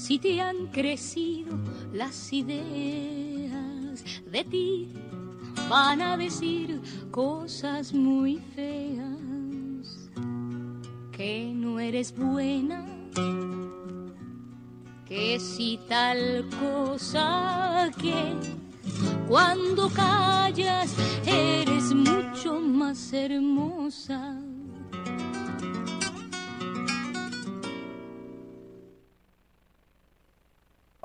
si te han crecido las ideas, de ti van a decir cosas muy feas, que no eres buena, que si tal cosa, que cuando callas eres mucho más hermosa.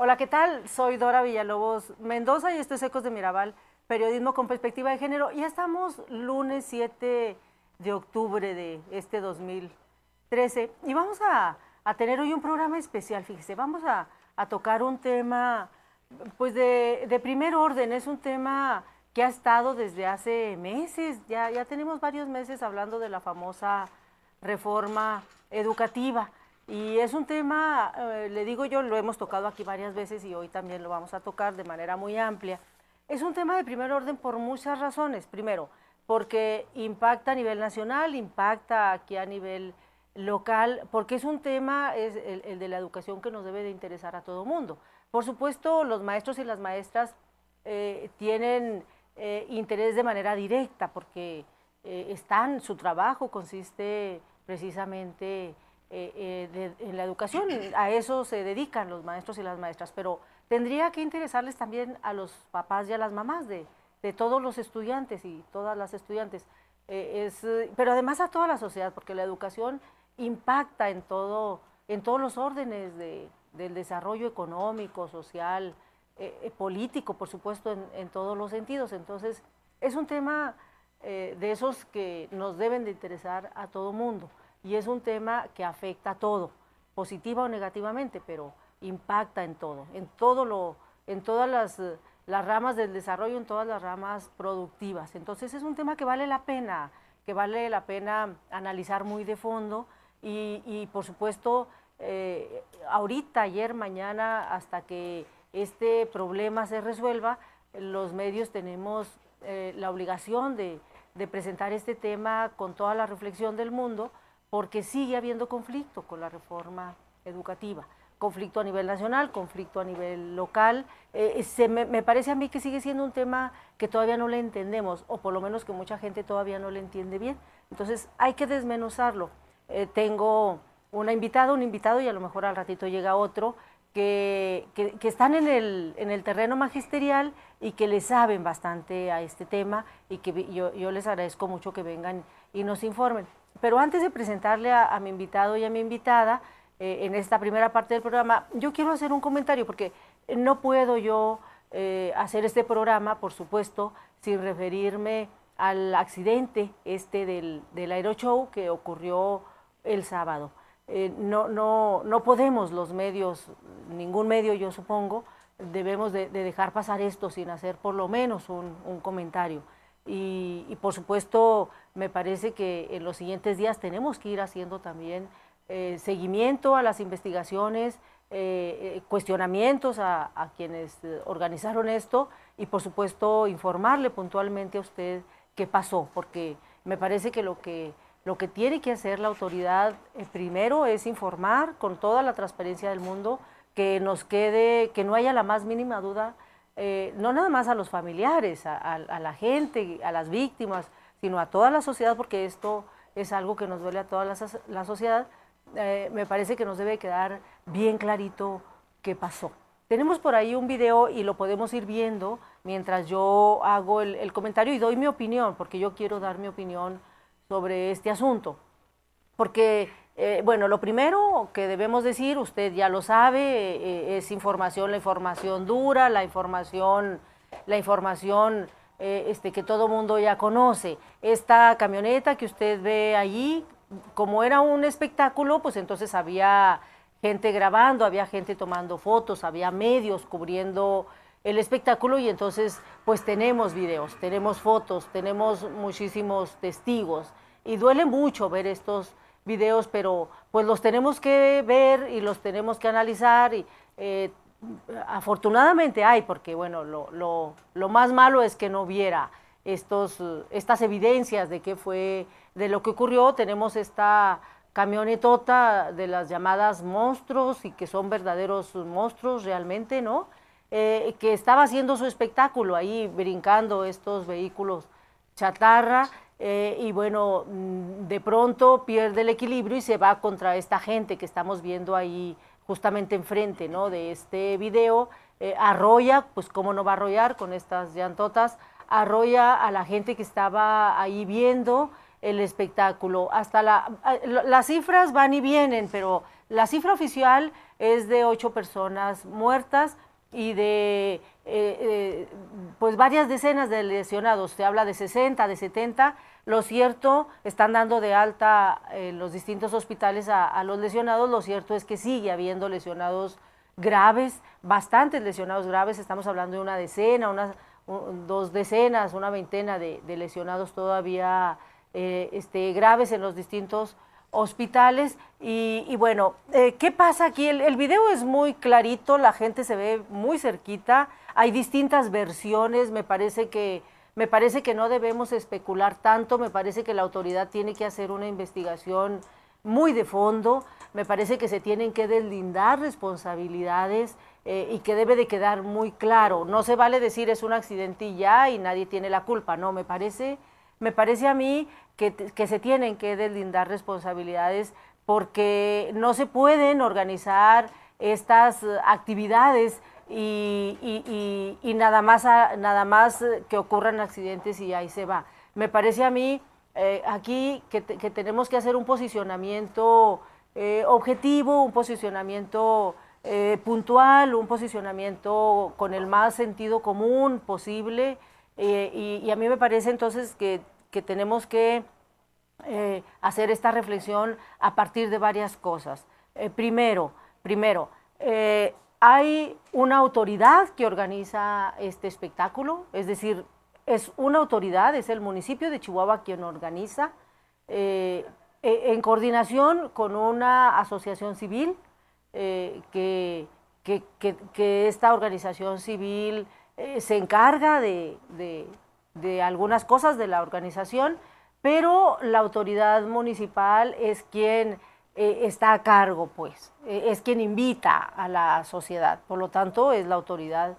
Hola, ¿qué tal? Soy Dora Villalobos Mendoza y esto es Ecos de Mirabal, periodismo con perspectiva de género. Ya estamos lunes 7 de octubre de este 2013 y vamos a tener hoy un programa especial, fíjese, vamos a tocar un tema pues de primer orden. Es un tema que ha estado desde hace meses, ya tenemos varios meses hablando de la famosa reforma educativa. Y es un tema, le digo yo, lo hemos tocado aquí varias veces y hoy también lo vamos a tocar de manera muy amplia. Es un tema de primer orden por muchas razones. Primero, porque impacta a nivel nacional, impacta aquí a nivel local, porque es un tema, es el de la educación, que nos debe de interesar a todo mundo. Por supuesto, los maestros y las maestras tienen interés de manera directa, porque su trabajo consiste precisamente en la educación, a eso se dedican los maestros y las maestras, pero tendría que interesarles también a los papás y a las mamás de todos los estudiantes y todas las estudiantes, pero además a toda la sociedad, porque la educación impacta en todos los órdenes del desarrollo económico, social, político, por supuesto, en todos los sentidos. Entonces, es un tema de esos que nos deben de interesar a todo mundo. Y es un tema que afecta a todo, positiva o negativamente, pero impacta en todo, en todas las ramas del desarrollo, en todas las ramas productivas. Entonces es un tema que vale la pena analizar muy de fondo y por supuesto, ahorita, ayer, mañana, hasta que este problema se resuelva, los medios tenemos la obligación de presentar este tema con toda la reflexión del mundo, porque sigue habiendo conflicto con la reforma educativa, conflicto a nivel nacional, conflicto a nivel local. Me parece a mí que sigue siendo un tema que todavía no le entendemos, o por lo menos que mucha gente todavía no le entiende bien. Entonces hay que desmenuzarlo. Tengo una invitada, un invitado, y a lo mejor al ratito llega otro, que están en el terreno magisterial y que le saben bastante a este tema, y que yo les agradezco mucho que vengan y nos informen. Pero antes de presentarle a mi invitado y a mi invitada, en esta primera parte del programa, yo quiero hacer un comentario, porque no puedo yo hacer este programa, por supuesto, sin referirme al accidente del Aeroshow que ocurrió el sábado. No podemos los medios, ningún medio yo supongo, debemos de dejar pasar esto sin hacer por lo menos un comentario. Y por supuesto, me parece que en los siguientes días tenemos que ir haciendo también seguimiento a las investigaciones, cuestionamientos a quienes organizaron esto, y por supuesto informarle puntualmente a usted qué pasó, porque me parece que lo que tiene que hacer la autoridad primero es informar con toda la transparencia del mundo, que no haya la más mínima duda, no nada más a los familiares, a la gente, a las víctimas, sino a toda la sociedad, porque esto es algo que nos duele a toda la sociedad. Me parece que nos debe quedar bien clarito qué pasó. Tenemos por ahí un video y lo podemos ir viendo mientras yo hago el comentario y doy mi opinión, porque yo quiero dar mi opinión sobre este asunto. Porque, bueno, lo primero que debemos decir, usted ya lo sabe, es la información dura, la información que todo mundo ya conoce. Esta camioneta que usted ve allí, como era un espectáculo, pues entonces había gente grabando, había gente tomando fotos, había medios cubriendo el espectáculo, y entonces pues tenemos videos, tenemos fotos, tenemos muchísimos testigos, y duele mucho ver estos videos, pero pues los tenemos que ver y los tenemos que analizar, y afortunadamente hay, porque bueno, lo más malo es que no hubiera estas evidencias de lo que ocurrió. Tenemos esta camionetota de las llamadas monstruos y que son verdaderos monstruos realmente, ¿no? Que estaba haciendo su espectáculo ahí brincando estos vehículos chatarra y bueno, de pronto pierde el equilibrio y se va contra esta gente que estamos viendo ahí justamente enfrente, ¿no? De este video, arrolla, pues cómo no va a arrollar con estas llantotas, arrolla a la gente que estaba ahí viendo el espectáculo. Hasta las cifras van y vienen, pero la cifra oficial es de 8 personas muertas y de pues varias decenas de lesionados. Se habla de 60, de 70. Lo cierto, están dando de alta en los distintos hospitales a los lesionados. Lo cierto es que sigue habiendo lesionados graves, bastantes lesionados graves. Estamos hablando de una decena, 2 decenas, una veintena de lesionados todavía graves en los distintos hospitales. Y bueno, ¿qué pasa aquí? El video es muy clarito, la gente se ve muy cerquita, hay distintas versiones, me parece que no debemos especular tanto, me parece que la autoridad tiene que hacer una investigación muy de fondo, me parece que se tienen que deslindar responsabilidades y que debe de quedar muy claro. No se vale decir es un accidente y ya y nadie tiene la culpa, no, me parece a mí que se tienen que deslindar responsabilidades porque no se pueden organizar estas actividades y nada más que ocurran accidentes y ahí se va. Me parece a mí aquí que tenemos que hacer un posicionamiento objetivo, un posicionamiento puntual, un posicionamiento con el más sentido común posible y a mí me parece entonces que tenemos que hacer esta reflexión a partir de varias cosas. Primero, hay una autoridad que organiza este espectáculo, es decir, es una autoridad, es el municipio de Chihuahua quien organiza, en coordinación con una asociación civil, que esta organización civil se encarga de algunas cosas de la organización, pero la autoridad municipal es quien está a cargo, pues, es quien invita a la sociedad, por lo tanto es la autoridad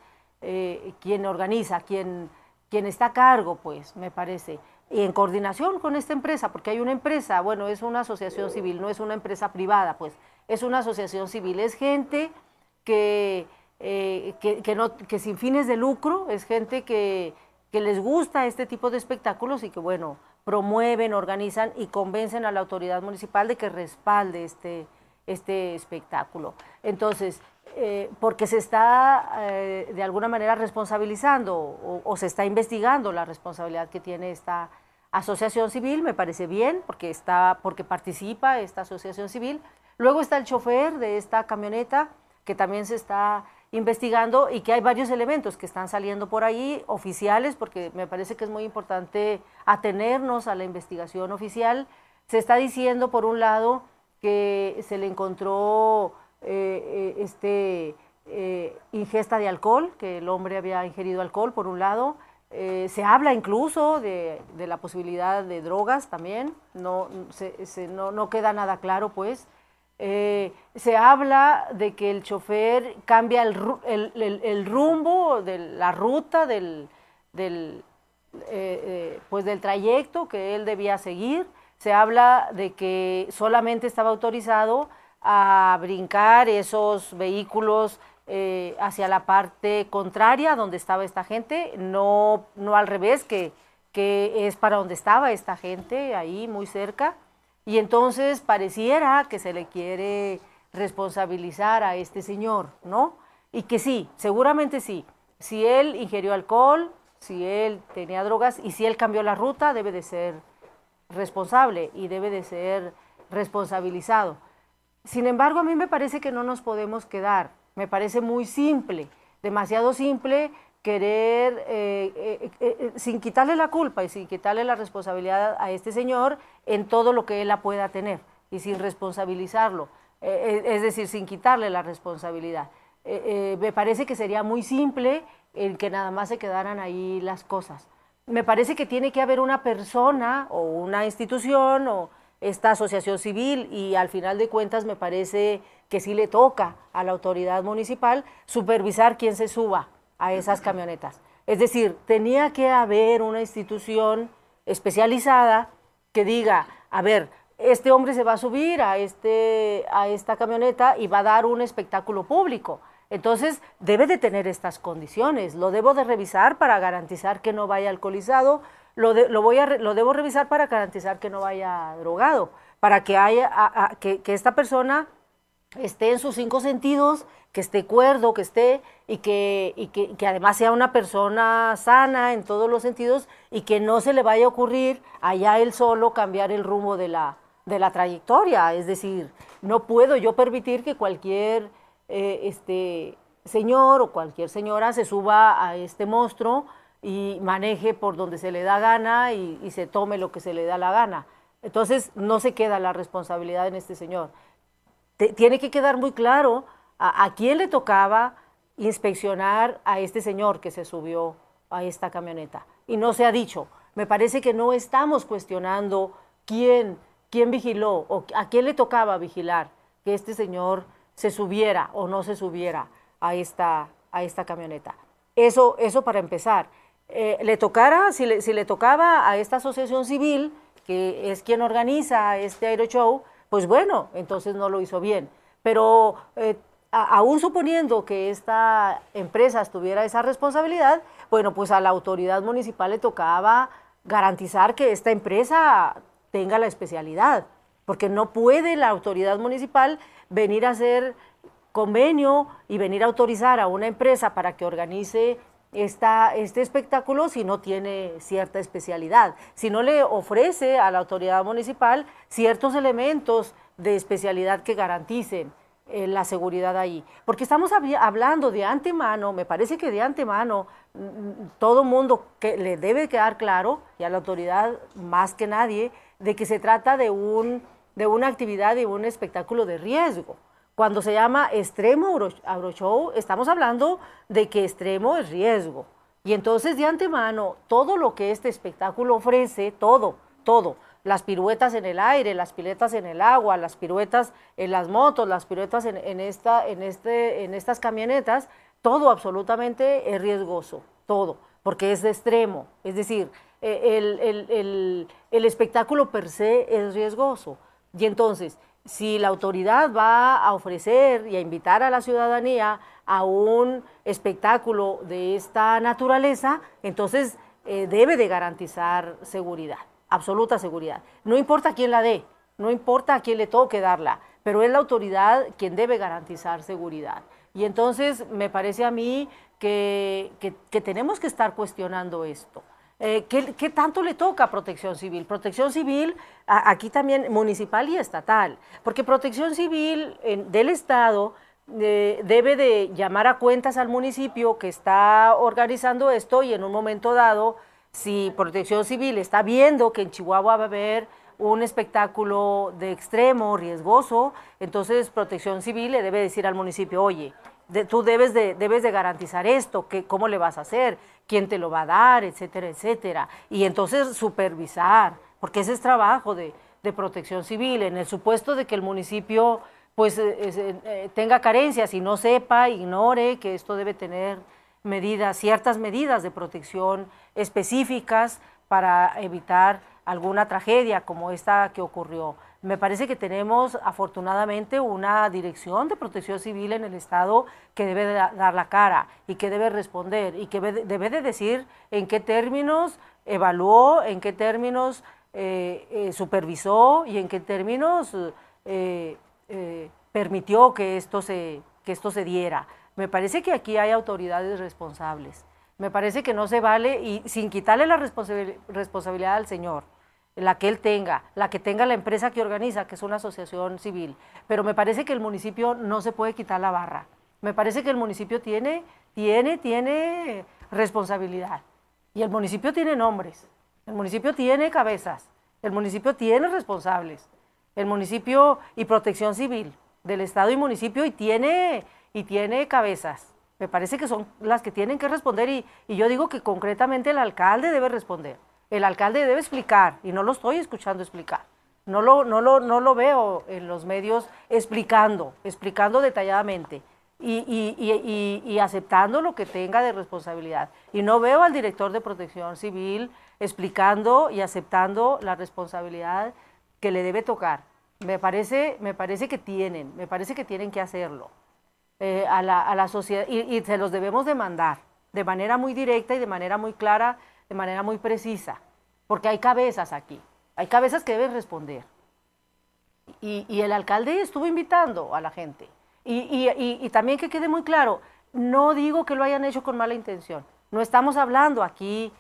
quien organiza, quien está a cargo, pues, me parece, y en coordinación con esta empresa, porque hay una empresa, bueno, es una asociación civil, no es una empresa privada, pues, es una asociación civil, es gente que sin fines de lucro, es gente que les gusta este tipo de espectáculos y que, bueno, promueven, organizan y convencen a la autoridad municipal de que respalde este espectáculo. Entonces, porque se está de alguna manera responsabilizando o se está investigando la responsabilidad que tiene esta asociación civil, me parece bien, porque participa esta asociación civil. Luego está el chofer de esta camioneta, que también se está investigando y que hay varios elementos que están saliendo por ahí, oficiales, porque me parece que es muy importante atenernos a la investigación oficial. Se está diciendo, por un lado, que se le encontró ingesta de alcohol, que el hombre había ingerido alcohol, por un lado. Se habla incluso de la posibilidad de drogas también, no queda nada claro, pues. Se habla de que el chofer cambia el rumbo de la ruta del trayecto que él debía seguir. Se habla de que solamente estaba autorizado a brincar esos vehículos hacia la parte contraria donde estaba esta gente, no al revés, que es para donde estaba esta gente, ahí muy cerca. Y entonces pareciera que se le quiere responsabilizar a este señor, ¿no? Y que sí, seguramente sí. Si él ingirió alcohol, si él tenía drogas y si él cambió la ruta, debe de ser responsable y debe de ser responsabilizado. Sin embargo, a mí me parece que no nos podemos quedar. Me parece muy simple, demasiado simple querer, sin quitarle la culpa y sin quitarle la responsabilidad a este señor en todo lo que él la pueda tener y sin responsabilizarlo, es decir, sin quitarle la responsabilidad. Me parece que sería muy simple el que nada más se quedaran ahí las cosas. Me parece que tiene que haber una persona o una institución esta asociación civil y al final de cuentas me parece que sí le toca a la autoridad municipal supervisar quién se suba a esas camionetas. Es decir, tenía que haber una institución especializada que diga, a ver, este hombre se va a subir a esta camioneta y va a dar un espectáculo público. Entonces, debe de tener estas condiciones. Lo debo de revisar para garantizar que no vaya alcoholizado, lo debo revisar para garantizar que no vaya drogado, para que que esta persona esté en sus 5 sentidos, que esté cuerdo, que esté y que además sea una persona sana en todos los sentidos y que no se le vaya a ocurrir allá él solo cambiar el rumbo de la trayectoria. Es decir, no puedo yo permitir que cualquier señor o cualquier señora se suba a este monstruo y maneje por donde se le da gana y se tome lo que se le da la gana. Entonces no se queda la responsabilidad en este señor. Tiene que quedar muy claro a quién le tocaba inspeccionar a este señor que se subió a esta camioneta. Y no se ha dicho. Me parece que no estamos cuestionando quién vigiló o a quién le tocaba vigilar que este señor se subiera o no se subiera a esta camioneta. Eso para empezar. Si le tocaba a esta asociación civil, que es quien organiza este aeroshow, pues bueno, entonces no lo hizo bien. Pero aún suponiendo que esta empresa tuviera esa responsabilidad, bueno, pues a la autoridad municipal le tocaba garantizar que esta empresa tenga la especialidad, porque no puede la autoridad municipal venir a hacer convenio y venir a autorizar a una empresa para que organice este espectáculo si no tiene cierta especialidad, si no le ofrece a la autoridad municipal ciertos elementos de especialidad que garanticen la seguridad ahí. Porque estamos hablando de antemano, me parece que de antemano todo mundo que le debe quedar claro, y a la autoridad más que nadie, de que se trata de una actividad, de un espectáculo de riesgo. Cuando se llama extremo aeroshow, estamos hablando de que extremo es riesgo. Y entonces de antemano, todo lo que este espectáculo ofrece, todo, las piruetas en el aire, las piletas en el agua, las piruetas en las motos, las piruetas en estas camionetas, todo absolutamente es riesgoso, todo, porque es de extremo. Es decir, el espectáculo per se es riesgoso. Y entonces, si la autoridad va a ofrecer y a invitar a la ciudadanía a un espectáculo de esta naturaleza, entonces debe de garantizar seguridad, absoluta seguridad. No importa quién la dé, no importa a quién le toque darla, pero es la autoridad quien debe garantizar seguridad. Y entonces me parece a mí que tenemos que estar cuestionando esto. ¿Qué tanto le toca a Protección Civil? Protección Civil, aquí también municipal y estatal, porque Protección Civil del Estado debe de llamar a cuentas al municipio que está organizando esto y en un momento dado, si Protección Civil está viendo que en Chihuahua va a haber un espectáculo de extremo, riesgoso, entonces Protección Civil le debe decir al municipio, oye, tú debes de garantizar esto, ¿cómo le vas a hacer? ¿Quién te lo va a dar? Etcétera, etcétera. Y entonces supervisar, porque ese es trabajo de Protección Civil, en el supuesto de que el municipio pues tenga carencias y no sepa, ignore que esto debe tener ciertas medidas de protección específicas para evitar alguna tragedia como esta que ocurrió. Me parece que tenemos afortunadamente una dirección de Protección Civil en el Estado que debe de dar la cara y que debe responder y que debe de decir en qué términos evaluó, en qué términos supervisó y en qué términos permitió que esto se diera. Me parece que aquí hay autoridades responsables. Me parece que no se vale, y sin quitarle la responsabilidad al señor, la que él tenga, la que tenga la empresa que organiza, que es una asociación civil, pero me parece que el municipio no se puede quitar la barra. Me parece que el municipio tiene responsabilidad, y el municipio tiene nombres, el municipio tiene cabezas, el municipio tiene responsables, el municipio y Protección Civil del Estado y municipio y tiene cabezas. Me parece que son las que tienen que responder y yo digo que concretamente el alcalde debe responder. El alcalde debe explicar, y no lo estoy escuchando explicar. No lo veo en los medios explicando detalladamente y aceptando lo que tenga de responsabilidad. Y no veo al director de Protección Civil explicando y aceptando la responsabilidad que le debe tocar. Me parece que tienen que hacerlo a la sociedad y se los debemos demandar de manera muy directa y de manera muy clara, de manera muy precisa, porque hay cabezas aquí, hay cabezas que deben responder. Y el alcalde estuvo invitando a la gente. Y también que quede muy claro, no digo que lo hayan hecho con mala intención, no estamos hablando aquí,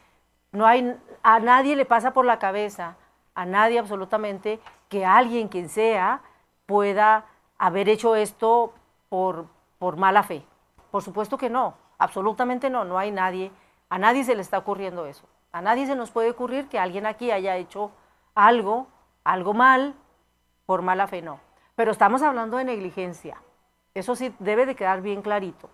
a nadie le pasa por la cabeza, a nadie absolutamente, que alguien, quien sea, pueda haber hecho esto por mala fe. Por supuesto que no, absolutamente no, no hay nadie, a nadie se le está ocurriendo eso. A nadie se nos puede ocurrir que alguien aquí haya hecho algo mal, por mala fe no. Pero estamos hablando de negligencia, eso sí debe de quedar bien clarito.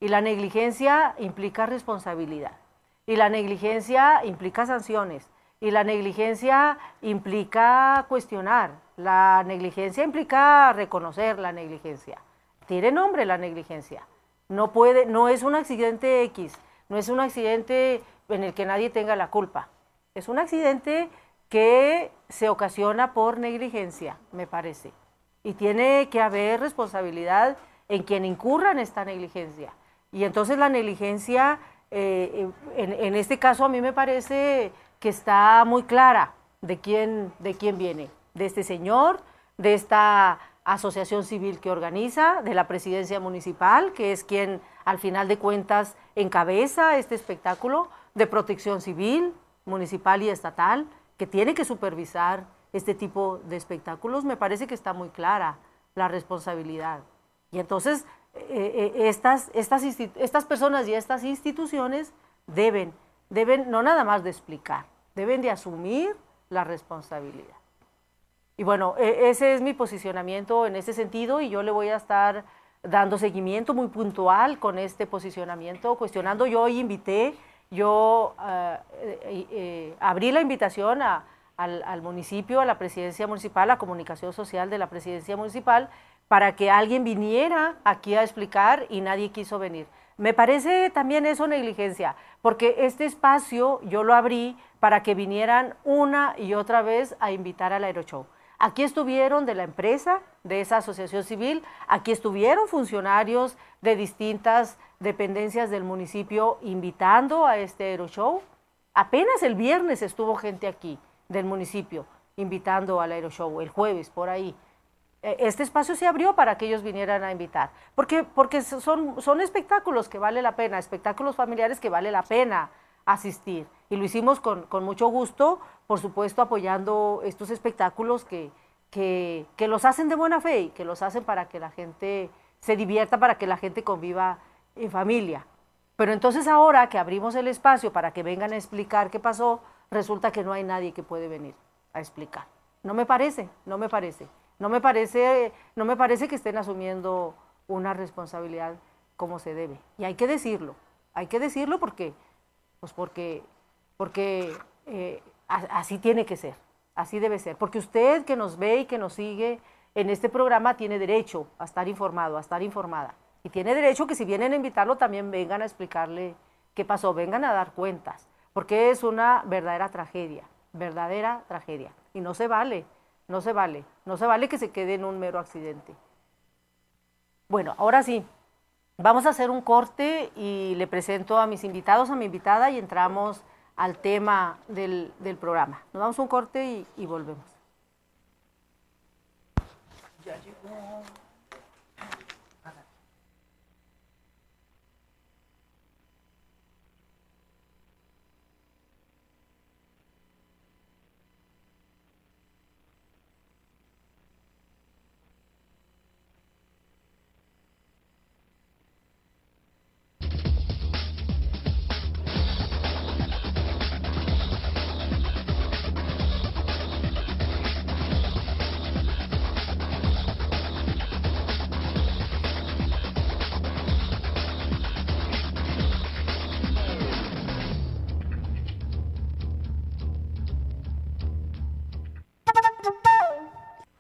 Y la negligencia implica responsabilidad, y la negligencia implica sanciones, y la negligencia implica cuestionar, la negligencia implica reconocer la negligencia. Tiene nombre la negligencia, no es un accidente X, no es un accidente en el que nadie tenga la culpa, es un accidente que se ocasiona por negligencia, me parece. Y tiene que haber responsabilidad en quien incurra en esta negligencia. Y entonces la negligencia, en este caso a mí me parece que está muy clara de quién viene, de este señor, de esta asociación civil que organiza, de la presidencia municipal, que es quien al final de cuentas encabeza este espectáculo, de Protección Civil, municipal y estatal, que tiene que supervisar este tipo de espectáculos. Me parece que está muy clara la responsabilidad. Y entonces estas personas y estas instituciones deben no nada más de explicar, deben de asumir la responsabilidad. Y bueno, ese es mi posicionamiento en ese sentido, y yo le voy a estar dando seguimiento muy puntual con este posicionamiento, cuestionando. Yo hoy invité, abrí la invitación al municipio, a la presidencia municipal, a comunicación social de la presidencia municipal, para que alguien viniera aquí a explicar, y nadie quiso venir. Me parece también eso negligencia, porque este espacio yo lo abrí para que vinieran una y otra vez a invitar al Aeroshow. Aquí estuvieron de la empresa, de esa asociación civil, aquí estuvieron funcionarios de distintas dependencias del municipio invitando a este Aeroshow. Apenas el viernes estuvo gente aquí del municipio invitando al Aeroshow, el jueves por ahí. Este espacio se abrió para que ellos vinieran a invitar, porque son espectáculos que vale la pena, espectáculos familiares que vale la pena asistir, y lo hicimos con mucho gusto, por supuesto apoyando estos espectáculos que los hacen de buena fe y que los hacen para que la gente se divierta, para que la gente conviva en familia. Pero entonces ahora que abrimos el espacio para que vengan a explicar qué pasó, resulta que no hay nadie que puede venir a explicar. No me parece que estén asumiendo una responsabilidad como se debe. Y hay que decirlo porque así tiene que ser, así debe ser. Porque usted que nos ve y que nos sigue en este programa tiene derecho a estar informado, a estar informada. Y tiene derecho que si vienen a invitarlo también vengan a explicarle qué pasó, vengan a dar cuentas. Porque es una verdadera tragedia. Y no se vale que se quede en un mero accidente. Bueno, ahora sí, vamos a hacer un corte y le presento a mis invitados, a mi invitada, y entramos al tema del programa. Nos damos un corte y volvemos. Ya llegó.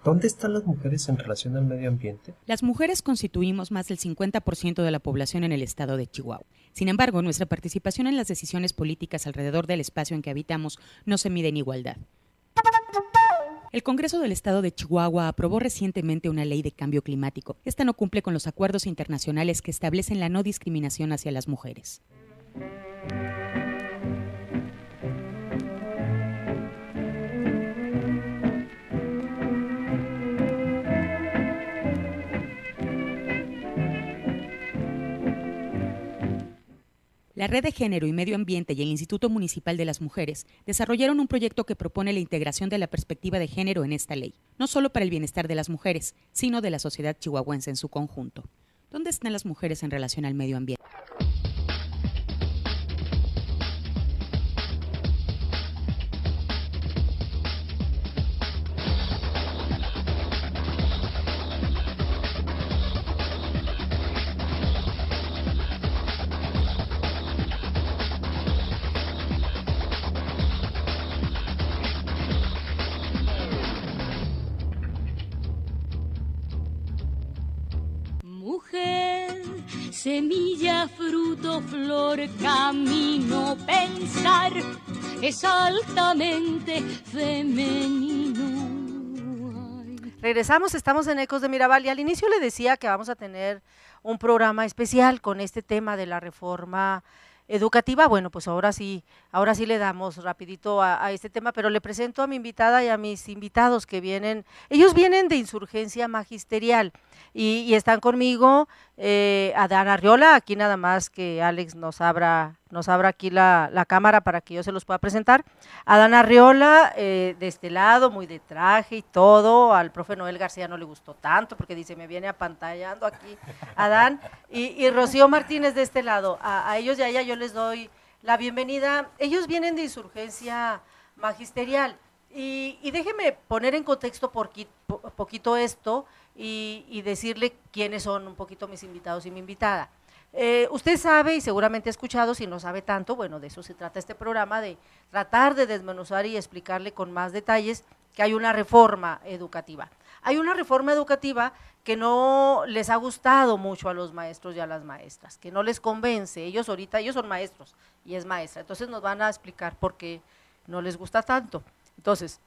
¿Dónde están las mujeres en relación al medio ambiente? Las mujeres constituimos más del 50% de la población en el estado de Chihuahua. Sin embargo, nuestra participación en las decisiones políticas alrededor del espacio en que habitamos no se mide en igualdad. El Congreso del Estado de Chihuahua aprobó recientemente una ley de cambio climático. Esta no cumple con los acuerdos internacionales que establecen la no discriminación hacia las mujeres. La Red de Género y Medio Ambiente y el Instituto Municipal de las Mujeres desarrollaron un proyecto que propone la integración de la perspectiva de género en esta ley, no solo para el bienestar de las mujeres, sino de la sociedad chihuahuense en su conjunto. ¿Dónde están las mujeres en relación al medio ambiente? Mujer, semilla, fruto, flor, camino, pensar, es altamente femenino. Ay. Regresamos, estamos en Ecos de Mirabal y al inicio le decía que vamos a tener un programa especial con este tema de la reforma educativa. Bueno, pues ahora sí le damos rapidito a este tema, pero le presento a mi invitada y a mis invitados que vienen, ellos vienen de Insurgencia Magisterial y están conmigo, Adán Arriola, aquí nada más que Alex nos abra aquí la cámara para que yo se los pueda presentar. Adán Arriola, de este lado, muy de traje y todo, al profe Noel García no le gustó tanto porque dice, me viene apantallando aquí Adán, y Rocío Martínez de este lado, a ellos y a ella yo les doy la bienvenida. Ellos vienen de Insurgencia Magisterial y déjenme poner en contexto poquito esto y decirle quiénes son un poquito mis invitados y mi invitada. Usted sabe y seguramente ha escuchado, si no sabe tanto, bueno, de eso se trata este programa, de tratar de desmenuzar y explicarle con más detalles que hay una reforma educativa. Hay una reforma educativa que no les ha gustado mucho a los maestros y a las maestras, que no les convence. Ellos son maestros y es maestra, entonces nos van a explicar por qué no les gusta tanto. Entonces,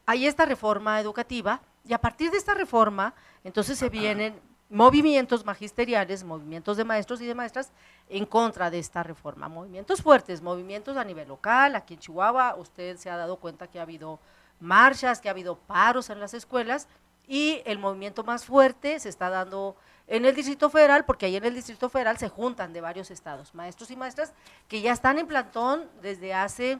hay esta reforma educativa y a partir de esta reforma, entonces se vienen movimientos magisteriales, movimientos de maestros y de maestras en contra de esta reforma, movimientos fuertes, movimientos a nivel local. Aquí en Chihuahua usted se ha dado cuenta que ha habido marchas, que ha habido paros en las escuelas y el movimiento más fuerte se está dando en el Distrito Federal, porque ahí en el Distrito Federal se juntan de varios estados, maestros y maestras que ya están en plantón desde hace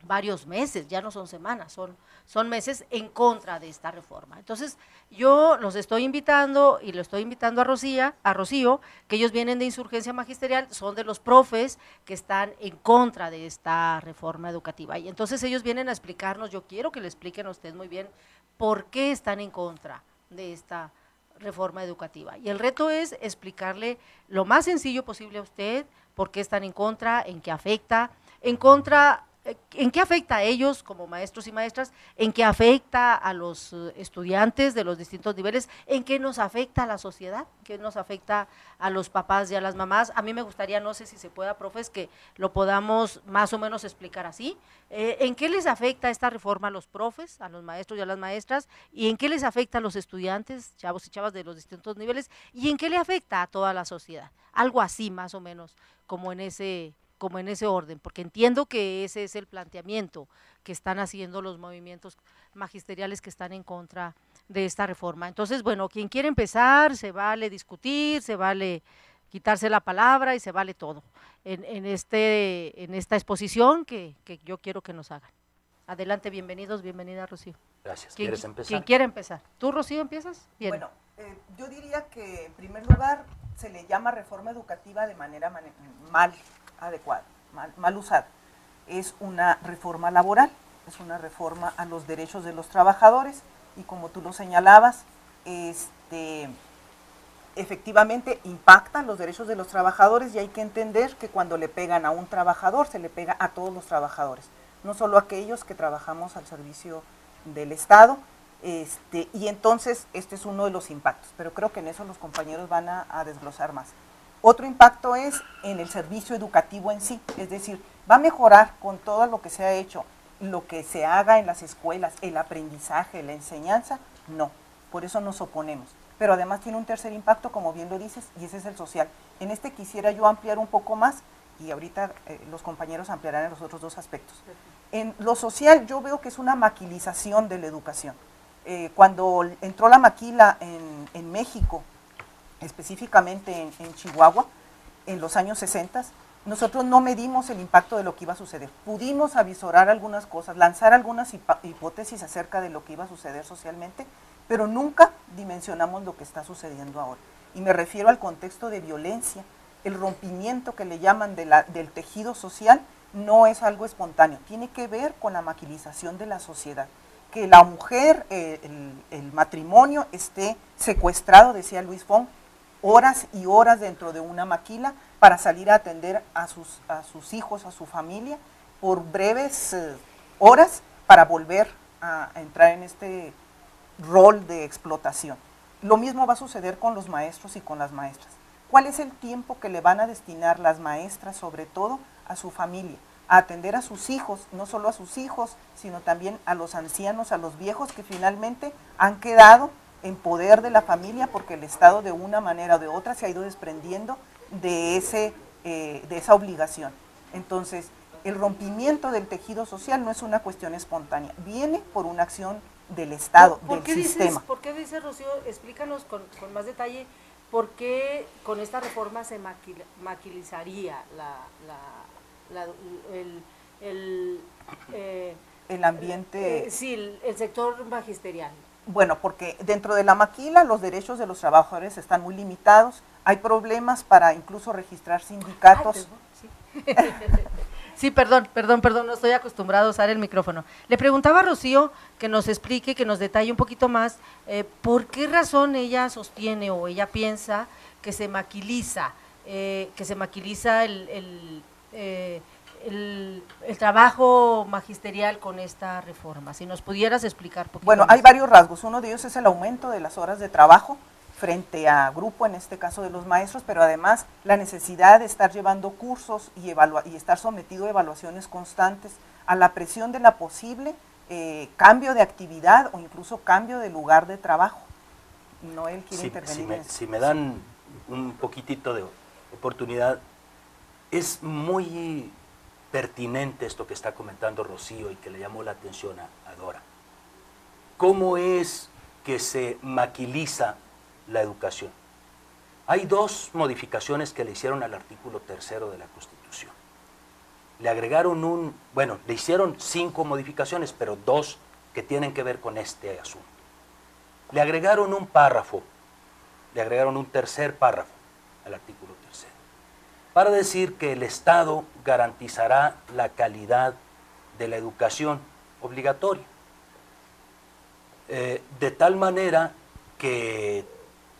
varios meses, ya no son semanas, son meses en contra de esta reforma. Entonces, yo los estoy invitando y lo estoy invitando a Rocío, que ellos vienen de Insurgencia Magisterial, son de los profes que están en contra de esta reforma educativa. Y entonces ellos vienen a explicarnos, yo quiero que le expliquen a usted muy bien por qué están en contra de esta reforma educativa. Y el reto es explicarle lo más sencillo posible a usted, por qué están en contra, en qué afecta, en qué afecta a ellos como maestros y maestras, en qué afecta a los estudiantes de los distintos niveles, en qué nos afecta a la sociedad, en qué nos afecta a los papás y a las mamás. A mí me gustaría, no sé si se pueda, profes, que lo podamos más o menos explicar así, en qué les afecta esta reforma a los profes, a los maestros y a las maestras, y en qué les afecta a los estudiantes, chavos y chavas de los distintos niveles, y en qué le afecta a toda la sociedad, algo así más o menos, como en ese orden, porque entiendo que ese es el planteamiento que están haciendo los movimientos magisteriales que están en contra de esta reforma. Entonces, bueno, quien quiere empezar, se vale discutir, se vale quitarse la palabra y se vale todo en esta exposición que yo quiero que nos hagan. Adelante, bienvenidos, bienvenida Rocío. Gracias. ¿Quieres empezar? ¿Quién quiere empezar? ¿Tú, Rocío, empiezas? Bien. Bueno, yo diría que en primer lugar se le llama reforma educativa de manera mal adecuada, mal usada. Es una reforma laboral, es una reforma a los derechos de los trabajadores y como tú lo señalabas, efectivamente impactan los derechos de los trabajadores y hay que entender que cuando le pegan a un trabajador se le pega a todos los trabajadores, no solo a aquellos que trabajamos al servicio del Estado Y entonces este es uno de los impactos, pero creo que en eso los compañeros van a desglosar más. Otro impacto es en el servicio educativo en sí, es decir, va a mejorar con todo lo que se ha hecho, lo que se haga en las escuelas, el aprendizaje, la enseñanza, no, por eso nos oponemos. Pero además tiene un tercer impacto, como bien lo dices, y ese es el social. En este quisiera yo ampliar un poco más, y ahorita los compañeros ampliarán en los otros dos aspectos. En lo social yo veo que es una maquilización de la educación. Cuando entró la maquila en México, específicamente en Chihuahua, en los años 60, nosotros no medimos el impacto de lo que iba a suceder. Pudimos avisorar algunas cosas, lanzar algunas hipótesis acerca de lo que iba a suceder socialmente, pero nunca dimensionamos lo que está sucediendo ahora. Y me refiero al contexto de violencia, el rompimiento que le llaman del tejido social no es algo espontáneo, tiene que ver con la maquilización de la sociedad. Que la mujer, el matrimonio esté secuestrado, decía Luis Fong, horas y horas dentro de una maquila para salir a atender a sus hijos, a su familia, por breves horas para volver a entrar en este rol de explotación. Lo mismo va a suceder con los maestros y con las maestras. ¿Cuál es el tiempo que le van a destinar las maestras, sobre todo, a su familia? A atender a sus hijos, no solo a sus hijos, sino también a los ancianos, a los viejos que finalmente han quedado en poder de la familia porque el Estado de una manera o de otra se ha ido desprendiendo de esa obligación. Entonces, el rompimiento del tejido social no es una cuestión espontánea, viene por una acción del Estado, del sistema. ¿Por qué dices, Rocío? Explícanos con más detalle, ¿por qué con esta reforma se maquilizaría el ambiente? Sí, el sector magisterial. Bueno, porque dentro de la maquila los derechos de los trabajadores están muy limitados, hay problemas para incluso registrar sindicatos. Sí, perdón, no estoy acostumbrado a usar el micrófono. Le preguntaba a Rocío que nos explique, que nos detalle un poquito más por qué razón ella sostiene o ella piensa que se maquiliza el trabajo magisterial con esta reforma. Si nos pudieras explicar un poquito Bueno, más. hay varios rasgos. Uno de ellos es el aumento de las horas de trabajo frente a grupo, en este caso de los maestros, pero además la necesidad de estar llevando cursos y estar sometido a evaluaciones constantes, a la presión de la posible cambio de actividad o incluso cambio de lugar de trabajo. Noel quiere intervenir en eso. Si me dan un poquitito de oportunidad, es muy pertinente esto que está comentando Rocío y que le llamó la atención a Dora. ¿Cómo es que se maquiliza la educación? Hay dos modificaciones que le hicieron al artículo 3º de la Constitución. Le agregaron le hicieron 5 modificaciones, pero 2 que tienen que ver con este asunto. Le agregaron un párrafo, le agregaron un tercer párrafo al artículo 3º, para decir que el Estado garantizará la calidad de la educación obligatoria, de tal manera que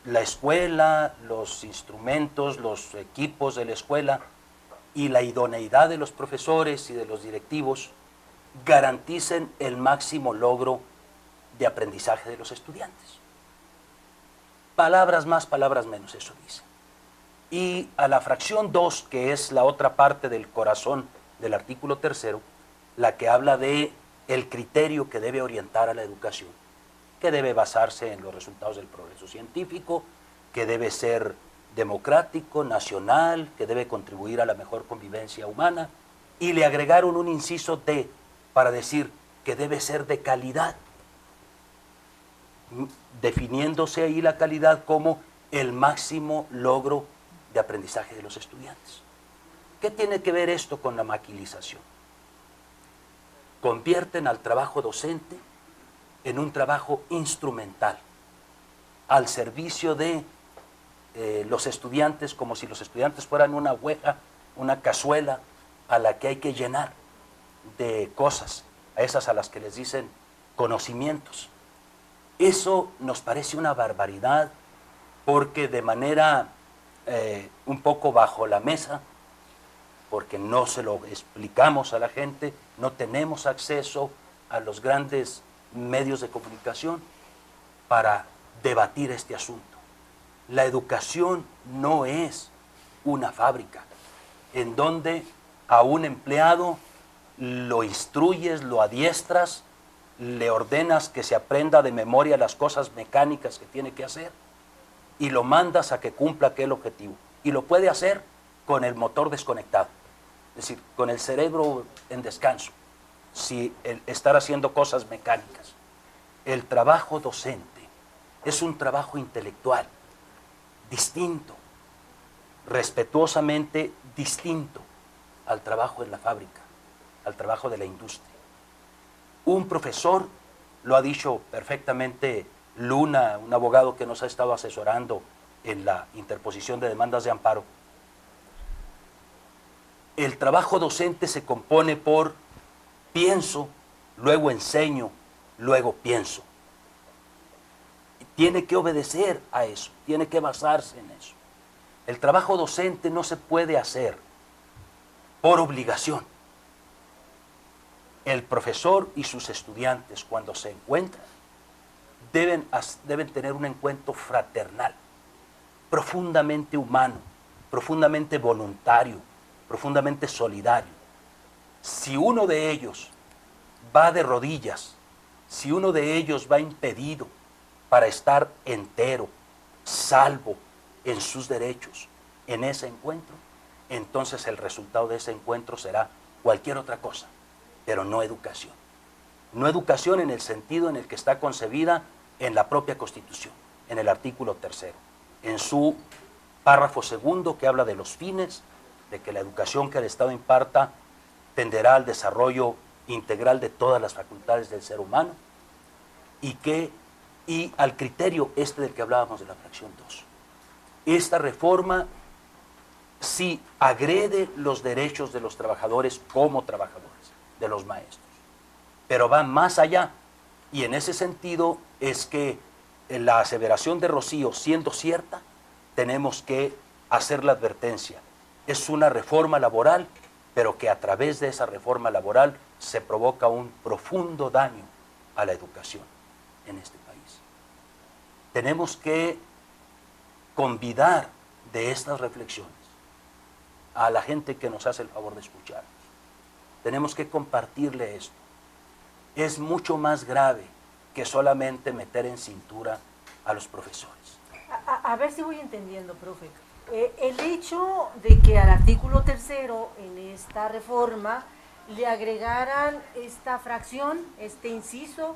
la escuela, los instrumentos, los equipos de la escuela y la idoneidad de los profesores y de los directivos garanticen el máximo logro de aprendizaje de los estudiantes. Palabras más, palabras menos, eso dice. Y a la fracción 2, que es la otra parte del corazón del artículo 3º, la que habla de el criterio que debe orientar a la educación, que debe basarse en los resultados del progreso científico, que debe ser democrático, nacional, que debe contribuir a la mejor convivencia humana, y le agregaron un inciso D para decir que debe ser de calidad, definiéndose ahí la calidad como el máximo logro de aprendizaje de los estudiantes. ¿Qué tiene que ver esto con la maquilización? Convierten al trabajo docente en un trabajo instrumental, al servicio de los estudiantes, como si los estudiantes fueran una hueja, una cazuela a la que hay que llenar de cosas, a esas a las que les dicen conocimientos. Eso nos parece una barbaridad, porque de manera un poco bajo la mesa, porque no se lo explicamos a la gente, no tenemos acceso a los grandes medios de comunicación para debatir este asunto. La educación no es una fábrica en donde a un empleado lo instruyes, lo adiestras, le ordenas que se aprenda de memoria las cosas mecánicas que tiene que hacer y lo mandas a que cumpla aquel objetivo. Y lo puede hacer con el motor desconectado, es decir, con el cerebro en descanso, si estar haciendo cosas mecánicas. El trabajo docente es un trabajo intelectual, distinto, respetuosamente distinto al trabajo en la fábrica, al trabajo de la industria. Un profesor, lo ha dicho perfectamente Luna, un abogado que nos ha estado asesorando en la interposición de demandas de amparo, el trabajo docente se compone por pienso, luego enseño, luego pienso. Tiene que obedecer a eso, tiene que basarse en eso. El trabajo docente no se puede hacer por obligación. El profesor y sus estudiantes, cuando se encuentran, deben tener un encuentro fraternal, profundamente humano, profundamente voluntario, profundamente solidario. Si uno de ellos va de rodillas, si uno de ellos va impedido para estar entero, salvo en sus derechos en ese encuentro, entonces el resultado de ese encuentro será cualquier otra cosa, pero no educación. No educación en el sentido en el que está concebida en la propia Constitución, en el artículo 3º, en su párrafo 2º que habla de los fines, de que la educación que el Estado imparta tenderá al desarrollo integral de todas las facultades del ser humano y al criterio del que hablábamos de la fracción 2. Esta reforma sí agrede los derechos de los trabajadores como trabajadores, de los maestros, pero va más allá, y en ese sentido es que la aseveración de Rocío, siendo cierta, tenemos que hacer la advertencia. Es una reforma laboral, pero que a través de esa reforma laboral se provoca un profundo daño a la educación en este país. Tenemos que convidar de estas reflexiones a la gente que nos hace el favor de escucharnos. Tenemos que compartirle esto. Es mucho más grave que solamente meter en cintura a los profesores. A ver si voy entendiendo, profe. El hecho de que al artículo 3º en esta reforma le agregaran esta fracción, este inciso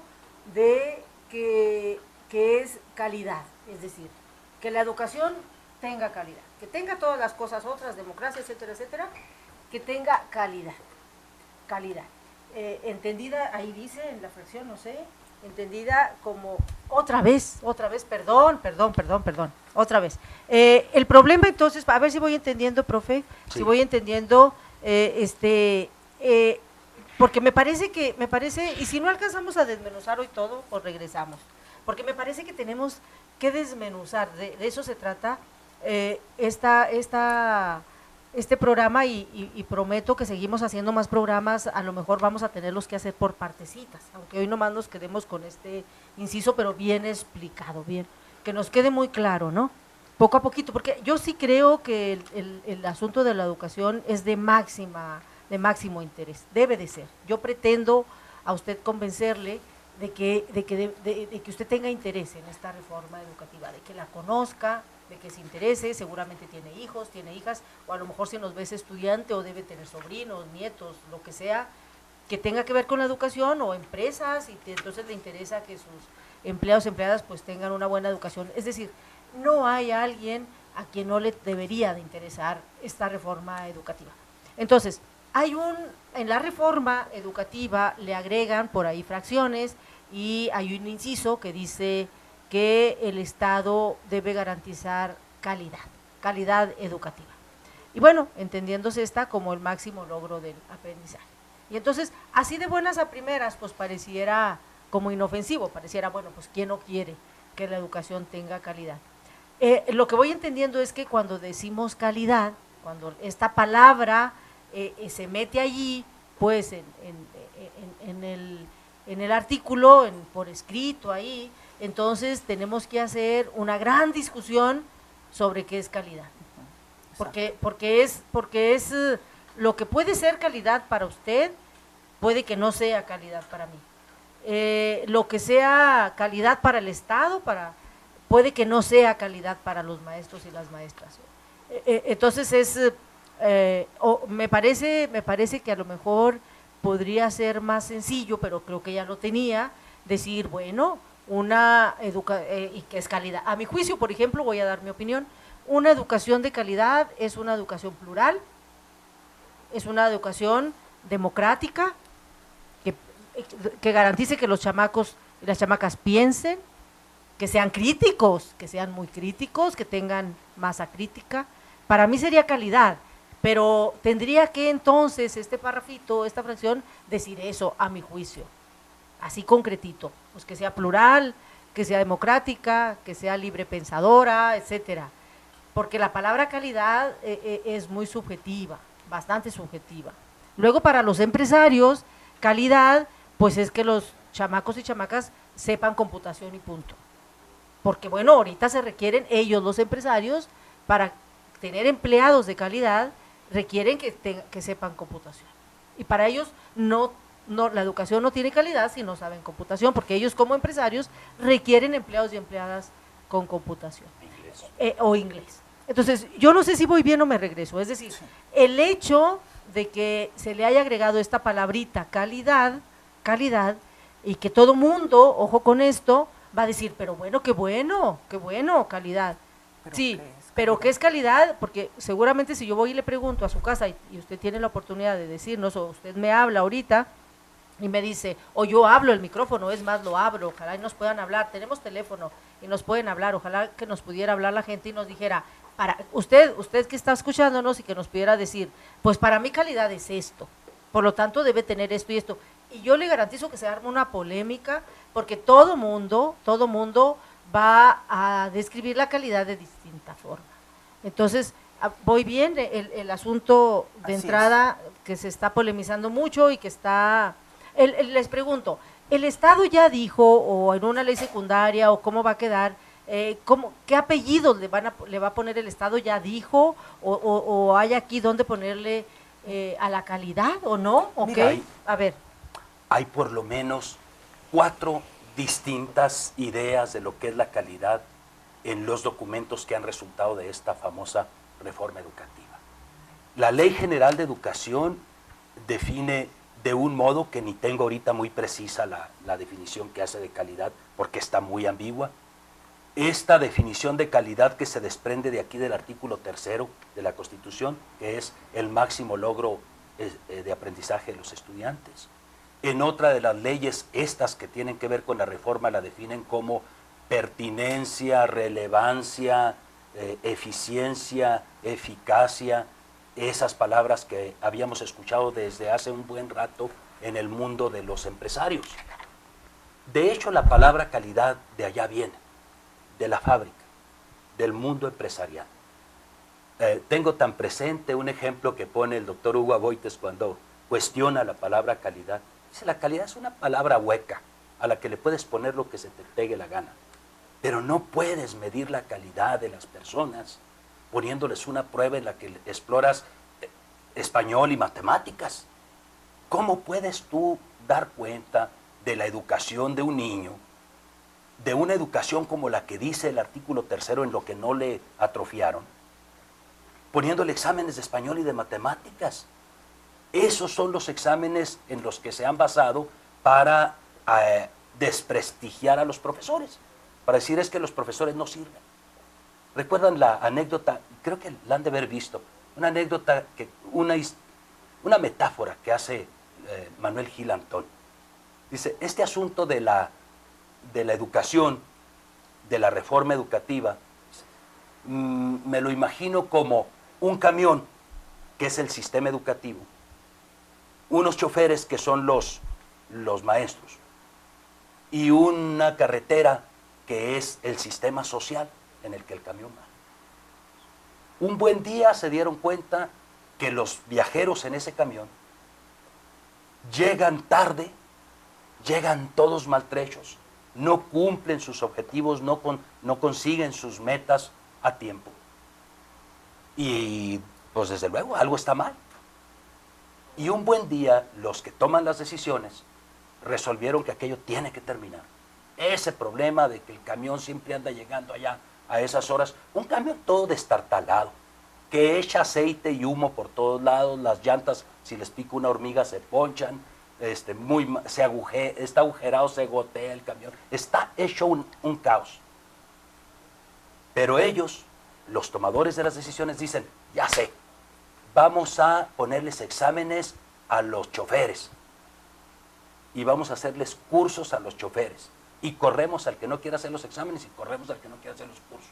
de que es calidad, es decir, que la educación tenga calidad, que tenga todas las cosas otras, democracia, etcétera, etcétera, que tenga calidad, calidad. Entendida, ahí dice en la fracción, no sé, entendida como otra vez, perdón, otra vez. El problema entonces, a ver si voy entendiendo, profe, sí. Si voy entendiendo, porque me parece, y si no alcanzamos a desmenuzar hoy todo, pues regresamos, porque me parece que tenemos que desmenuzar, de eso se trata este programa y prometo que seguimos haciendo más programas, a lo mejor vamos a tenerlos que hacer por partecitas, aunque hoy nomás nos quedemos con este inciso, pero bien explicado, bien, que nos quede muy claro, ¿no? Poco a poquito, porque yo sí creo que el asunto de la educación es de máximo interés, debe de ser. Yo pretendo a usted convencerle de que usted tenga interés en esta reforma educativa, de que la conozca, de que se interese, seguramente tiene hijos, tiene hijas, o a lo mejor si nos ves estudiante o debe tener sobrinos, nietos, lo que sea, que tenga que ver con la educación o empresas, y entonces le interesa que sus empleados y empleadas pues tengan una buena educación. Es decir, no hay alguien a quien no le debería de interesar esta reforma educativa. Entonces, en la reforma educativa le agregan por ahí fracciones y hay un inciso que dice que el Estado debe garantizar calidad educativa. Y bueno, entendiéndose esta como el máximo logro del aprendizaje. Y entonces, así de buenas a primeras, pues pareciera como inofensivo, pareciera, bueno, pues ¿quién no quiere que la educación tenga calidad? Lo que voy entendiendo es que cuando decimos calidad, cuando esta palabra se mete allí, pues en el artículo, por escrito ahí, entonces tenemos que hacer una gran discusión sobre qué es calidad. Porque es lo que puede ser calidad para usted, puede que no sea calidad para mí. Lo que sea calidad para el Estado, puede que no sea calidad para los maestros y las maestras. Entonces me parece que a lo mejor podría ser más sencillo, pero creo que ya lo tenía, decir, bueno, y que es calidad. A mi juicio, por ejemplo, voy a dar mi opinión, una educación de calidad es una educación plural, es una educación democrática, que garantice que los chamacos y las chamacas piensen, que sean críticos, que sean muy críticos, que tengan masa crítica. Para mí sería calidad, pero tendría que entonces este parrafito, esta fracción, decir eso a mi juicio, así concretito, pues que sea plural, que sea democrática, que sea libre pensadora, etcétera, porque la palabra calidad es muy subjetiva, bastante subjetiva. Luego para los empresarios, calidad, pues es que los chamacos y chamacas sepan computación y punto. Porque bueno, ahorita se requieren ellos, los empresarios, para tener empleados de calidad, requieren que sepan computación. Y para ellos la educación no tiene calidad si no saben computación, porque ellos como empresarios requieren empleados y empleadas con computación. O inglés. Entonces, yo no sé si voy bien o me regreso. Es decir, el hecho de que se le haya agregado esta palabrita calidad, y que todo mundo, ojo con esto, va a decir, pero bueno, qué bueno, calidad. Pero sí, pero ¿qué es calidad? Porque seguramente si yo voy y le pregunto a su casa y usted tiene la oportunidad de decirnos, o usted me habla ahorita y me dice, o yo hablo el micrófono, es más, lo abro, ojalá y nos puedan hablar, tenemos teléfono y nos pueden hablar, ojalá que nos pudiera hablar la gente y nos dijera, para usted que está escuchándonos y que nos pudiera decir, pues para mí calidad es esto, por lo tanto debe tener esto y esto. Y yo le garantizo que se arma una polémica, porque todo mundo va a describir la calidad de distinta forma. Entonces, voy bien, el asunto de así entrada es, que se está polemizando mucho y que está… les pregunto, ¿el Estado ya dijo, o en una ley secundaria, o cómo va a quedar, qué apellidos le va a poner el Estado? ¿Ya dijo? ¿O hay aquí dónde ponerle a la calidad o no? Mira, ¿Okay? A ver. Hay por lo menos 4 distintas ideas de lo que es la calidad en los documentos que han resultado de esta famosa reforma educativa. La Ley General de Educación define de un modo que ni tengo ahorita muy precisa la definición que hace de calidad, porque está muy ambigua. Esta definición de calidad que se desprende de aquí del artículo 3º de la Constitución, que es el máximo logro de aprendizaje de los estudiantes. En otra de las leyes, estas que tienen que ver con la reforma, la definen como pertinencia, relevancia, eficiencia, eficacia, esas palabras que habíamos escuchado desde hace un buen rato en el mundo de los empresarios. De hecho, la palabra calidad de allá viene, de la fábrica, del mundo empresarial. Tengo tan presente un ejemplo que pone el doctor Hugo Aboites cuando cuestiona la palabra calidad. Dice, la calidad es una palabra hueca a la que le puedes poner lo que se te pegue la gana, pero no puedes medir la calidad de las personas poniéndoles una prueba en la que exploras español y matemáticas. ¿Cómo puedes tú dar cuenta de la educación de un niño, de una educación como la que dice el artículo 3º en lo que no le atrofiaron, poniéndole exámenes de español y de matemáticas? Esos son los exámenes en los que se han basado para desprestigiar a los profesores, para decir es que los profesores no sirven. ¿Recuerdan la anécdota? Creo que la han de haber visto. Una anécdota, una metáfora que hace Manuel Gil Antón. Dice, este asunto de la educación, de la reforma educativa, me lo imagino como un camión, que es el sistema educativo, unos choferes que son los maestros, y una carretera que es el sistema social en el que el camión va. Un buen día se dieron cuenta que los viajeros en ese camión llegan tarde llegan todos maltrechos, no cumplen sus objetivos, no consiguen sus metas a tiempo. Y pues desde luego algo está mal. Y un buen día los que toman las decisiones resolvieron que aquello tiene que terminar. Ese problema de que el camión siempre anda llegando allá a esas horas, un camión todo destartalado, que echa aceite y humo por todos lados, las llantas, si les pica una hormiga se ponchan, está agujerado, se gotea el camión, está hecho un caos. Pero ellos, los tomadores de las decisiones, dicen, ya sé, vamos a ponerles exámenes a los choferes y vamos a hacerles cursos a los choferes y corremos al que no quiera hacer los exámenes y corremos al que no quiera hacer los cursos.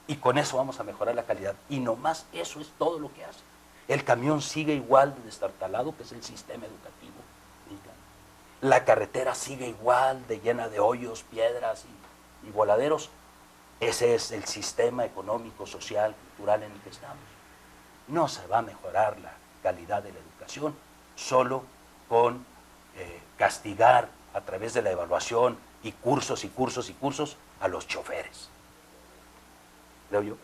Y con eso vamos a mejorar la calidad. Y nomás eso es todo lo que hace. El camión sigue igual de destartalado, que es el sistema educativo. La carretera sigue igual de llena de hoyos, piedras y voladeros. Ese es el sistema económico, social, cultural en el que estamos. No se va a mejorar la calidad de la educación solo con castigar a través de la evaluación y cursos y cursos y cursos a los choferes. ¿Leo yo?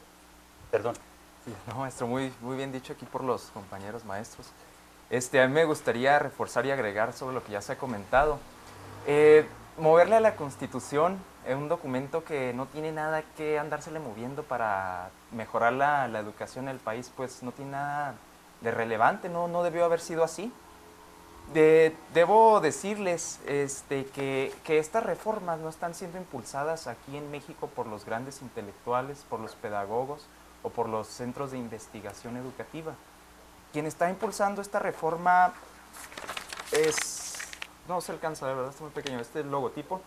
Perdón. Sí, no, maestro, muy bien dicho aquí por los compañeros maestros. A mí me gustaría reforzar y agregar sobre lo que ya se ha comentado. Moverle a la Constitución es un documento que no tiene nada que andársele moviendo para mejorar la educación en el país, pues no tiene nada de relevante, no debió haber sido así. Debo decirles que estas reformas no están siendo impulsadas aquí en México por los grandes intelectuales, por los pedagogos o por los centros de investigación educativa. Quien está impulsando esta reforma no se alcanza a ver, ¿verdad? Está muy pequeño este logotipo.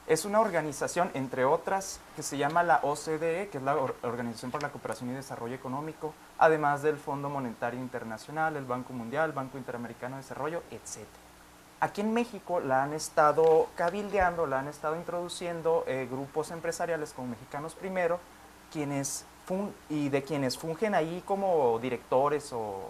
Es una organización, entre otras, que se llama la OCDE, que es la Organización para la Cooperación y Desarrollo Económico, además del Fondo Monetario Internacional, el Banco Mundial, el Banco Interamericano de Desarrollo, etc. Aquí en México la han estado cabildeando, la han estado introduciendo grupos empresariales como Mexicanos Primero, y de quienes fungen ahí como directores o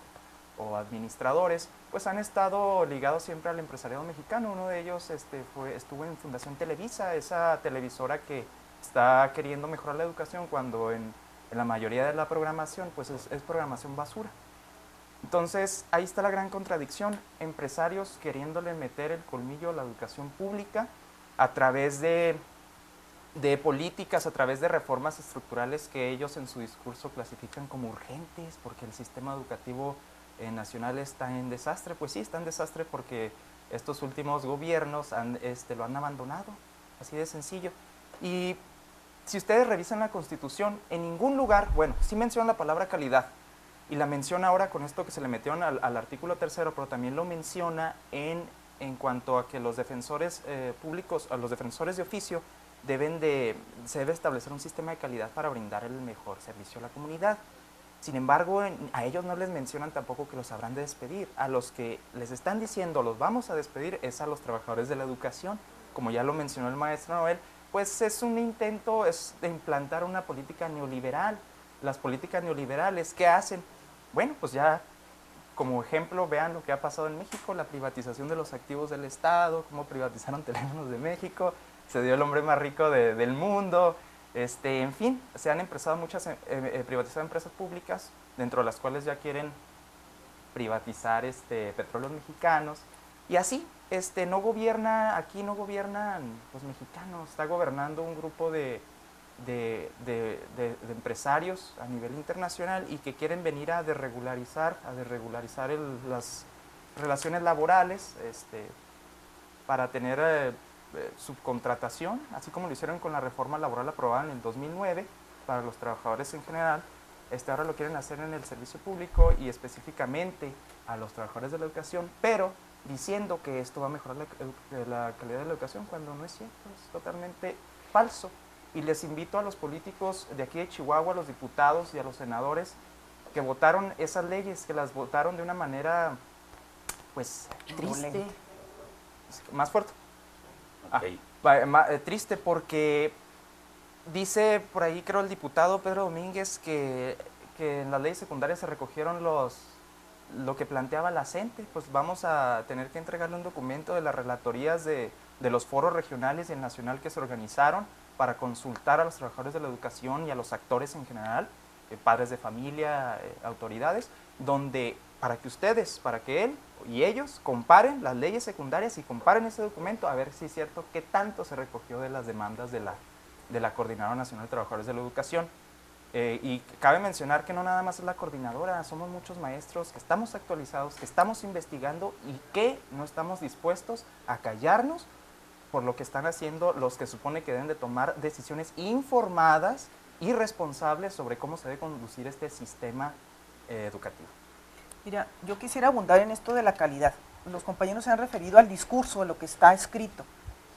administradores, pues han estado ligados siempre al empresariado mexicano. Uno de ellos estuvo en Fundación Televisa, esa televisora que está queriendo mejorar la educación cuando en la mayoría de la programación pues es programación basura. Entonces ahí está la gran contradicción, empresarios queriéndole meter el colmillo a la educación pública a través de políticas, a través de reformas estructurales que ellos en su discurso clasifican como urgentes porque el sistema educativo nacional está en desastre. Pues sí, está en desastre porque estos últimos gobiernos lo han abandonado, así de sencillo. Y si ustedes revisan la Constitución, en ningún lugar, bueno, sí menciona la palabra calidad, y la menciona ahora con esto que se le metieron al artículo 3º, pero también lo menciona en cuanto a que los defensores públicos, a los defensores de oficio, se debe establecer un sistema de calidad para brindar el mejor servicio a la comunidad. Sin embargo, a ellos no les mencionan tampoco que los habrán de despedir. A los que les están diciendo los vamos a despedir es a los trabajadores de la educación. Como ya lo mencionó el maestro Noel, pues es un intento de implantar una política neoliberal. Las políticas neoliberales, ¿qué hacen? Bueno, pues ya como ejemplo vean lo que ha pasado en México, la privatización de los activos del Estado, cómo privatizaron Teléfonos de México, se dio el hombre más rico del mundo. En fin, se han privatizado empresas públicas, dentro de las cuales ya quieren privatizar petróleos mexicanos, y así, aquí no gobiernan los mexicanos, está gobernando un grupo de empresarios a nivel internacional y que quieren venir a desregularizar las relaciones laborales, para tener subcontratación, así como lo hicieron con la reforma laboral aprobada en el 2009 para los trabajadores en general. Ahora lo quieren hacer en el servicio público y específicamente a los trabajadores de la educación, pero diciendo que esto va a mejorar la calidad de la educación, cuando no es cierto, es totalmente falso. Y les invito a los políticos de aquí de Chihuahua, a los diputados y a los senadores que votaron esas leyes, que las votaron de una manera pues triste, más fuerte. Okay. Triste porque dice por ahí, creo, el diputado Pedro Domínguez que en las leyes secundarias se recogieron lo que planteaba la CENTE, pues vamos a tener que entregarle un documento de las relatorías de los foros regionales y el nacional que se organizaron para consultar a los trabajadores de la educación y a los actores en general, padres de familia, autoridades, donde para que él y ellos comparen las leyes secundarias y comparen ese documento a ver si es cierto qué tanto se recogió de las demandas de la Coordinadora Nacional de Trabajadores de la Educación. Y cabe mencionar que no nada más es la coordinadora, somos muchos maestros que estamos actualizados, que estamos investigando y que no estamos dispuestos a callarnos por lo que están haciendo los que supone que deben de tomar decisiones informadas y responsables sobre cómo se debe conducir este sistema educativo. Mira, yo quisiera abundar en esto de la calidad. Los compañeros se han referido al discurso, a lo que está escrito,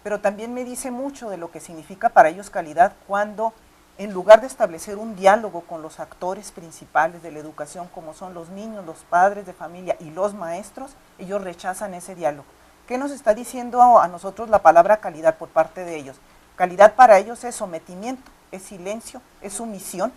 pero también me dice mucho de lo que significa para ellos calidad cuando, en lugar de establecer un diálogo con los actores principales de la educación, como son los niños, los padres de familia y los maestros, ellos rechazan ese diálogo. ¿Qué nos está diciendo a nosotros la palabra calidad por parte de ellos? Calidad para ellos es sometimiento, es silencio, es sumisión,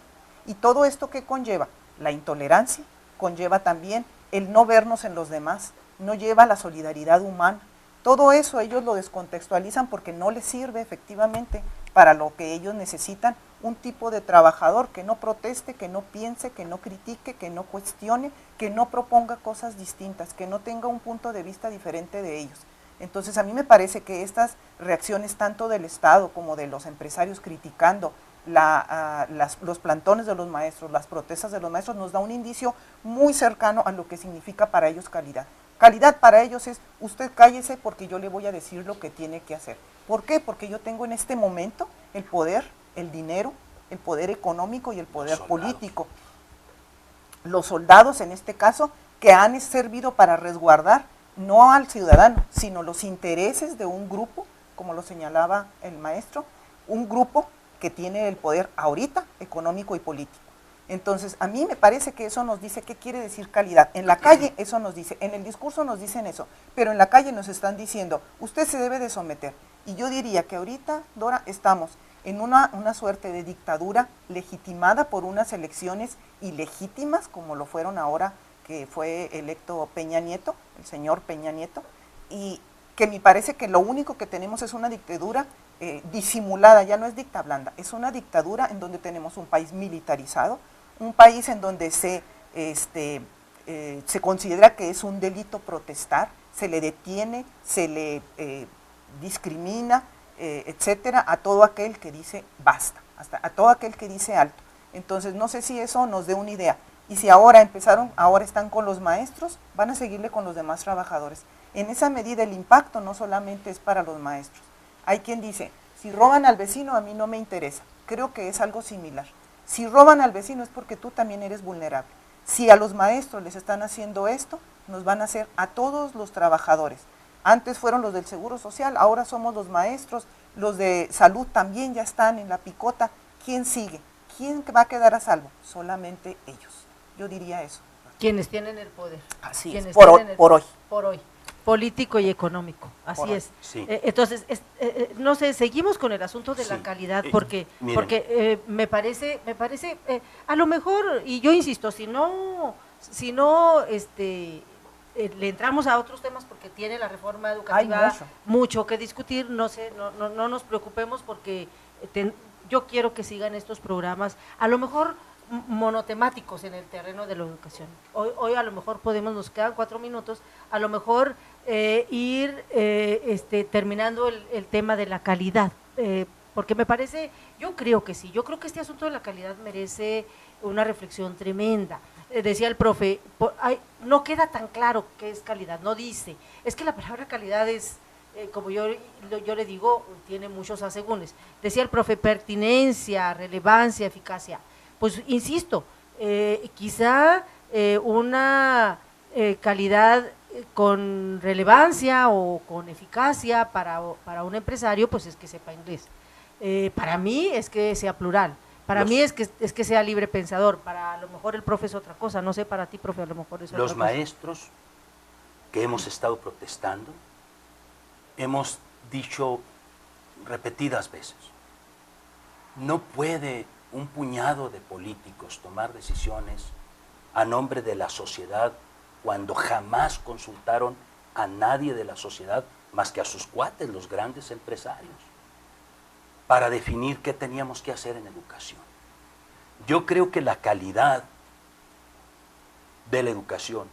y todo esto ¿qué conlleva? La intolerancia, conlleva también el no vernos en los demás, no lleva la solidaridad humana. Todo eso ellos lo descontextualizan porque no les sirve efectivamente para lo que ellos necesitan, un tipo de trabajador que no proteste, que no piense, que no critique, que no cuestione, que no proponga cosas distintas, que no tenga un punto de vista diferente de ellos. Entonces a mí me parece que estas reacciones tanto del Estado como de los empresarios criticando los plantones de los maestros, las protestas de los maestros, nos da un indicio muy cercano a lo que significa para ellos calidad. Calidad para ellos es, usted cállese porque yo le voy a decir lo que tiene que hacer. ¿Por qué? Porque yo tengo en este momento el poder, el dinero, el poder económico y el poder político. Los soldados, en este caso, que han servido para resguardar no al ciudadano, sino los intereses de un grupo, como lo señalaba el maestro, un grupo que tiene el poder ahorita económico y político. Entonces, a mí me parece que eso nos dice qué quiere decir calidad. En la calle eso nos dice, en el discurso nos dicen eso, pero en la calle nos están diciendo, usted se debe de someter. Y yo diría que ahorita, Dora, estamos en una suerte de dictadura legitimada por unas elecciones ilegítimas, como lo fueron ahora que fue electo Peña Nieto, el señor Peña Nieto, y que me parece que lo único que tenemos es una dictadura disimulada, ya no es dicta blanda, es una dictadura en donde tenemos un país militarizado, un país en donde se considera que es un delito protestar, se le detiene, se le discrimina, etcétera, a todo aquel que dice basta, hasta a todo aquel que dice alto. Entonces no sé si eso nos dé una idea. Y si ahora están con los maestros, van a seguirle con los demás trabajadores. En esa medida el impacto no solamente es para los maestros. Hay quien dice, si roban al vecino a mí no me interesa. Creo que es algo similar. Si roban al vecino es porque tú también eres vulnerable. Si a los maestros les están haciendo esto, nos van a hacer a todos los trabajadores. Antes fueron los del Seguro Social, ahora somos los maestros, los de salud también ya están en la picota. ¿Quién sigue? ¿Quién va a quedar a salvo? Solamente ellos. Yo diría eso. Quienes tienen el poder. Así es, por hoy. Por hoy. Político y económico, así es. Sí. Entonces, no sé, seguimos con el asunto de la calidad, porque me parece, a lo mejor, y yo insisto, si no le entramos a otros temas porque tiene la reforma educativa mucho que discutir, no nos preocupemos porque yo quiero que sigan estos programas, a lo mejor monotemáticos en el terreno de la educación. Hoy a lo mejor nos quedan 4 minutos, a lo mejor ir terminando el tema de la calidad, porque me parece, yo creo que sí, yo creo que este asunto de la calidad merece una reflexión tremenda. Decía el profe, no queda tan claro qué es calidad, no dice, es que la palabra calidad es, como yo le digo, tiene muchos asegúnes. Decía el profe, pertinencia, relevancia, eficacia. Pues insisto, quizá una calidad con relevancia o con eficacia para un empresario, pues es que sepa inglés. Para mí es que sea plural, para mí es que sea libre pensador, para a lo mejor el profe es otra cosa, no sé, para ti, profe, a lo mejor es otra cosa. Los maestros que hemos estado protestando, hemos dicho repetidas veces, no puede un puñado de políticos tomar decisiones a nombre de la sociedad cuando jamás consultaron a nadie de la sociedad más que a sus cuates, los grandes empresarios, para definir qué teníamos que hacer en educación. Yo creo que la calidad de la educación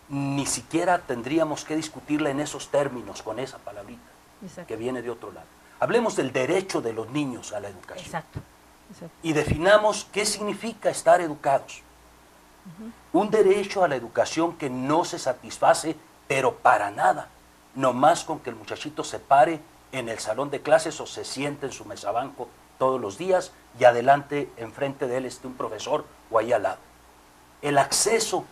ni siquiera tendríamos que discutirla en esos términos, con esa palabrita. Exacto. Que viene de otro lado. Hablemos del derecho de los niños a la educación. Exacto. Exacto. Y definamos qué significa estar educados. Un derecho a la educación que no se satisface, pero para nada, nomás con que el muchachito se pare en el salón de clases o se siente en su mesabanco todos los días y adelante, enfrente de él, esté un profesor o ahí al lado. El acceso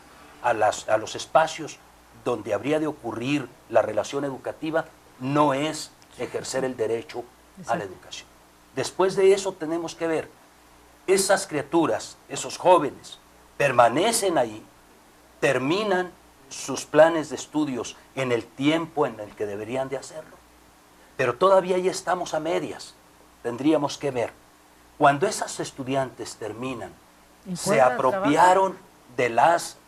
a los espacios donde habría de ocurrir la relación educativa no es ejercer el derecho a la educación. Después de eso tenemos que ver, esas criaturas, esos jóvenes, permanecen ahí, terminan sus planes de estudios en el tiempo en el que deberían de hacerlo. Pero todavía ahí estamos a medias. Tendríamos que ver, cuando esas estudiantes terminan, se apropiaron de las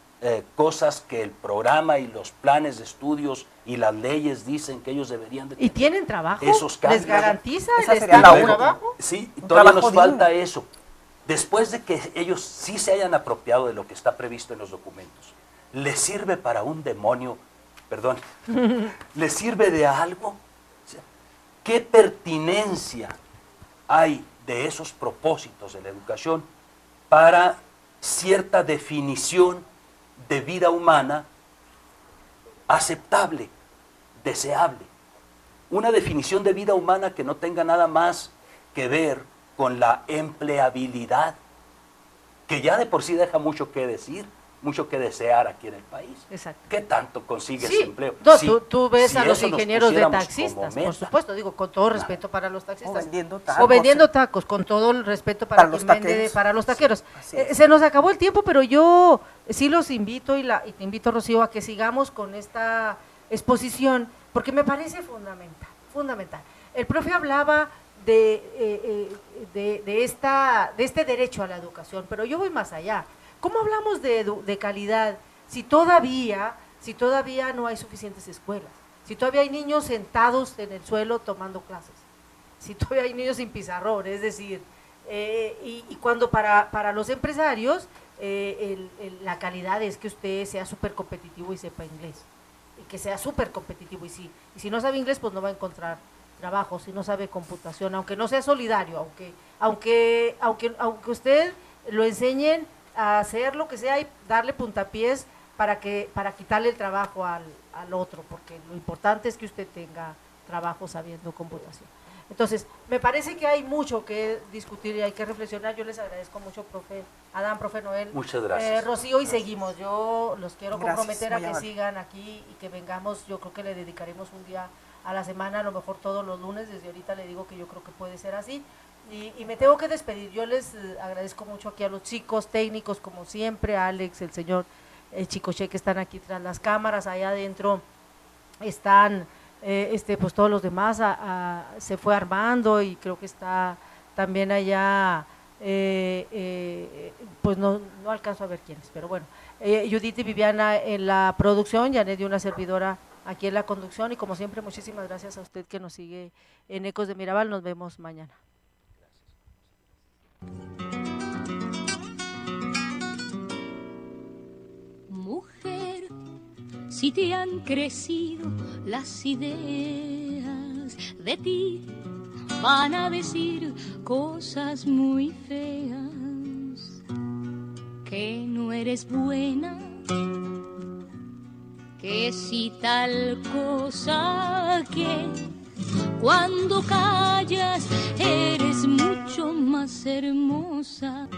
cosas que el programa y los planes de estudios y las leyes dicen que ellos deberían de tener. ¿Y tienen trabajo? Esos cambios, ¿Les garantiza el trabajo? Sí, todavía nos falta eso. Después de que ellos sí se hayan apropiado de lo que está previsto en los documentos, ¿les sirve para un demonio? Perdón, ¿les sirve de algo? O sea, ¿qué pertinencia hay de esos propósitos de la educación para cierta definición de vida humana aceptable, deseable? Una definición de vida humana que no tenga nada más que ver con la empleabilidad, que ya de por sí deja mucho que decir, mucho que desear aquí en el país. Exacto. ¿Qué tanto consigues Sí, empleo? no, Si- tú ves si a los eso nos ingenieros de pusiéramos taxistas, como por meta. supuesto, digo, con todo respeto para los taxistas. O vendiendo tacos. O vendiendo tacos, con todo el respeto para Para quien los vende, taqueros. para los taqueros. Así es. Se nos acabó el tiempo, pero yo sí los invito y te invito, Rocío, a que sigamos con esta exposición, porque me parece fundamental, fundamental. El profe hablaba de este derecho a la educación, pero yo voy más allá. ¿Cómo hablamos de calidad si todavía no hay suficientes escuelas? Si todavía hay niños sentados en el suelo tomando clases, si todavía hay niños sin pizarrón, es decir, y cuando para los empresarios la calidad es que usted sea súper competitivo y sepa inglés, y que sea súper competitivo, y si no sabe inglés, pues no va a encontrar trabajo, si no sabe computación, aunque no sea solidario, aunque usted lo enseñen a hacer lo que sea y darle puntapiés para quitarle el trabajo al otro, porque lo importante es que usted tenga trabajo sabiendo computación. Entonces, me parece que hay mucho que discutir y hay que reflexionar. Yo les agradezco mucho, profe Adán, profe Noel. Muchas gracias. Rocío, y seguimos. Yo los quiero Gracias, comprometer a muy que amable. sigan aquí y que vengamos. Yo creo que le dedicaremos un día a la semana, a lo mejor todos los lunes. Desde ahorita le digo que yo creo que puede ser así. Y me tengo que despedir. Yo les agradezco mucho aquí a los chicos técnicos, como siempre, a Alex, el señor Chicoche, que están aquí tras las cámaras. Allá adentro están pues todos los demás. Se fue Armando y creo que está también allá, pues no alcanzo a ver quiénes, pero bueno, Judith y Viviana en la producción, Janet y una servidora aquí en la conducción, y como siempre, muchísimas gracias a usted que nos sigue en Ecos de Mirabal. Nos vemos mañana. Mujer, si te han crecido las ideas, de ti van a decir cosas muy feas, que no eres buena, que si tal cosa, que cuando callas eres mucho más hermosa.